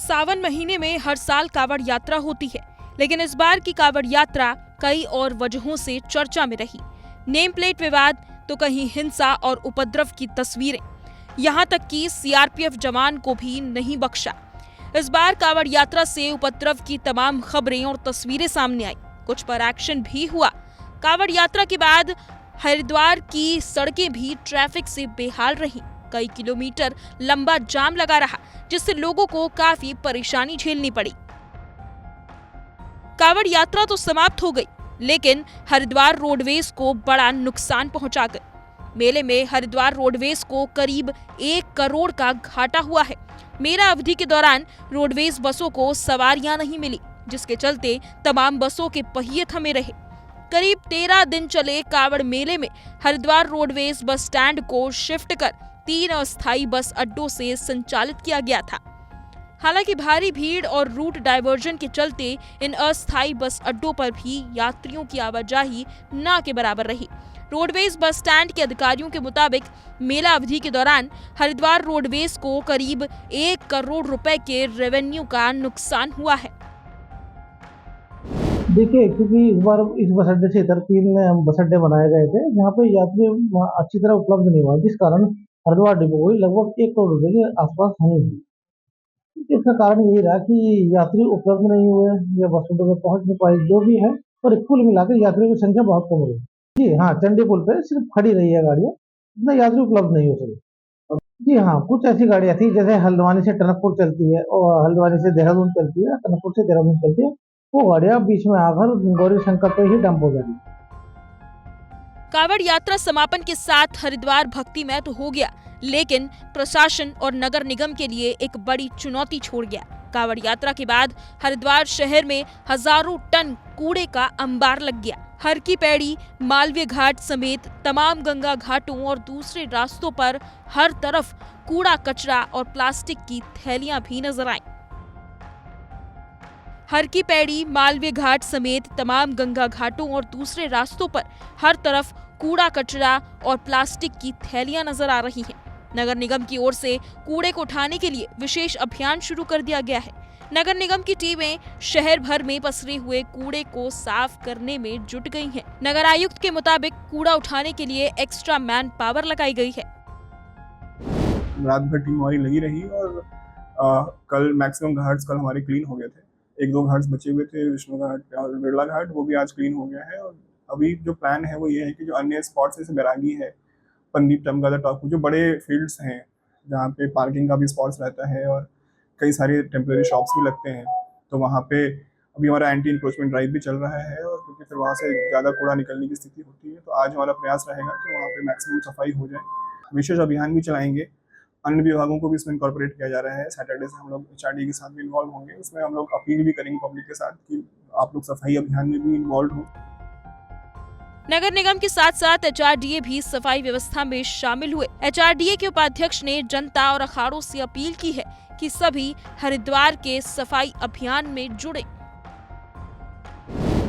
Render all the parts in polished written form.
सावन महीने में हर साल कांवड़ यात्रा होती है, लेकिन इस बार की कांवड़ यात्रा कई और वजहों से चर्चा में रही। नेम प्लेट विवाद तो कहीं हिंसा और उपद्रव की तस्वीरें, यहाँ तक कि सीआरपीएफ जवान को भी नहीं बख्शा। इस बार कांवड़ यात्रा से उपद्रव की तमाम खबरें और तस्वीरें सामने आई। कुछ पर एक्शन भी हुआ। कांवड़ यात्रा के बाद हरिद्वार की सड़कें भी ट्रैफिक से बेहाल रहीं। कई किलोमीटर लंबा जाम लगा रहा, जिससे लोगों को काफी परेशानी झेलनी पड़ी। कांवड़ यात्रा तो समाप्त हो गई, लेकिन हरिद्वार रोडवेज को बड़ा नुकसान पहुंचा गई। मेले में हरिद्वार रोडवेज को करीब 1 करोड़ का घाटा हुआ है। मेला अवधि के दौरान रोडवेज बसों को सवारियां नहीं मिली, जिसके चलते तमाम बसों के पहिए थमे रहे। करीब 13 दिन चले कांवड़ मेले में हरिद्वार रोडवेज बस स्टैंड को शिफ्ट कर 3 अस्थायी बस अड्डों से संचालित किया गया था। हालांकि भारी भीड़ और रूट डायवर्जन के चलते इन अस्थायी बस अड्डों पर भी यात्रियों की आवाजाही न के बराबर रही। रोडवेज बस स्टैंड के अधिकारियों के मुताबिक मेला अवधि के दौरान हरिद्वार रोडवेज को करीब 1 करोड़ रुपए के रेवेन्यू का नुकसान हुआ है। देखिए, क्योंकि इस बार इस बस अड्डे से इधर 3 बस अड्डे बनाए गए थे, जहाँ पे यात्री अच्छी तरह उपलब्ध नहीं हुआ, जिस कारण हरिद्वार डिपो को लगभग 1 करोड़ रुपए के आसपास हानि हुई। इसका कारण यही रहा कि यात्री उपलब्ध नहीं हुए या बस अड्डों पर पहुंच नहीं पाए, जो भी है, और कुल मिलाकर यात्रियों की संख्या बहुत कम रही। जी हाँ, चंडी पुल पे सिर्फ खड़ी रही है गाड़ियाँ, इतना यात्री उपलब्ध नहीं हो सके। जी हाँ, कुछ ऐसी गाड़ियाँ थी जैसे हल्द्वानी से टनकपुर चलती है और हल्द्वानी से देहरादून चलती है, टनकपुर से देहरादून चलती है, वो गाड़ियाँ बीच में आकर गौरी शंकर पे ही डंप हो जाती। कांवड़ यात्रा समापन के साथ हरिद्वार भक्तिमय तो हो गया, लेकिन प्रशासन और नगर निगम के लिए एक बड़ी चुनौती छोड़ गया। कांवड़ यात्रा के बाद हरिद्वार शहर में हजारों टन कूड़े का अंबार लग गया। हर की पैड़ी, मालवीय घाट समेत तमाम गंगा घाटों और दूसरे रास्तों पर हर तरफ कूड़ा कचरा और प्लास्टिक की थैलियां भी नजर आईं। हर की पैड़ी, मालवीय घाट समेत तमाम गंगा घाटों और दूसरे रास्तों पर हर तरफ कूड़ा कचरा और प्लास्टिक की थैलियां नजर आ रही हैं। नगर निगम की ओर से कूड़े को उठाने के लिए विशेष अभियान शुरू कर दिया गया है। नगर निगम की टीमें शहर भर में पसरे हुए कूड़े को साफ करने में जुट गई हैं। नगर आयुक्त के मुताबिक कूड़ा उठाने के लिए एक्स्ट्रा मैन पावर लगाई गई है। रात भर टीम हमारी लगी रही और कल मैक्सिमम घाट्स कल हमारे क्लीन हो गए थे। 1-2 घाट्स बचे हुए थे, विष्णु घाट और बिरला घाट, वो भी आज क्लीन हो गया है। और अभी जो प्लान है वो ये है कि जो अन्य स्पॉट्स जैसे बैरागी है, पंदीप टमगादर टापू, जो बड़े फील्ड्स हैं जहाँ पे पार्किंग का भी स्पॉट्स रहता है और कई सारे टेम्परेरी शॉप्स भी लगते हैं, तो वहाँ पे अभी हमारा एंटी इंक्रोचमेंट ड्राइव भी चल रहा है। और क्योंकि फिर वहाँ से ज़्यादा कूड़ा निकलने की स्थिति होती है, तो आज हमारा प्रयास रहेगा कि वहाँ पे मैक्सिमम सफाई हो जाए। विशेष अभियान भी चलाएंगे, अन्य विभागों को भी इसमें इनकॉर्पोरेट किया जा रहा है। सैटरडे से हम लोग HRD के साथ भी इन्वॉल्व होंगे। इसमें हम लोग अपील भी करेंगे पब्लिक के साथ कि आप लोग सफाई अभियान में भी इन्वॉल्व हो। नगर निगम के साथ साथ HRDA भी सफाई व्यवस्था में शामिल हुए। HRDA के उपाध्यक्ष ने जनता और अखाड़ों से अपील की है कि सभी हरिद्वार के सफाई अभियान में जुड़े।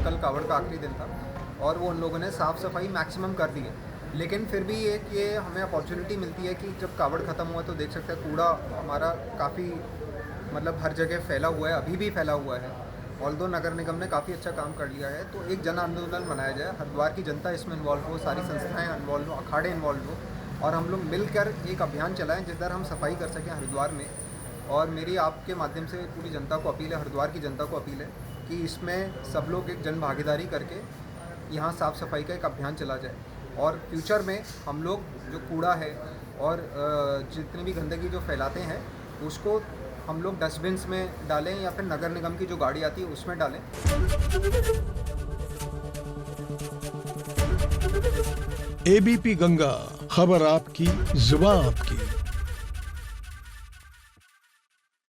कल कांवड़ का आखिरी दिन था और वो उन लोगों ने साफ सफाई मैक्सिमम कर दी है, लेकिन फिर भी एक ये हमें अपॉर्चुनिटी मिलती है कि जब कांवड़ खत्म हुआ तो देख सकते हैं कूड़ा हमारा काफ़ी मतलब हर जगह फैला हुआ है, अभी भी फैला हुआ है। ऑल्दो नगर निगम ने काफ़ी अच्छा काम कर लिया है, तो एक जन आंदोलन बनाया जाए, हरिद्वार की जनता इसमें इन्वॉल्व हो, सारी संस्थाएं इन्वॉल्व हो, अखाड़े इन्वॉल्व हो और हम लोग मिलकर एक अभियान चलाएं जिस तरह हम सफाई कर सकें हरिद्वार में। और मेरी आपके माध्यम से पूरी जनता को अपील है, हरिद्वार की जनता को अपील है कि इसमें सब लोग एक जन भागीदारी करके यहाँ साफ़ सफाई का एक अभियान चला जाए और फ्यूचर में हम लोग जो कूड़ा है और जितनी भी गंदगी जो फैलाते हैं उसको हम लोग डस्टबिन्स में डालें या फिर नगर निगम की जो गाड़ी आती है उसमें डालें। ABP गंगा, खबर आपकी, जुबान आपकी।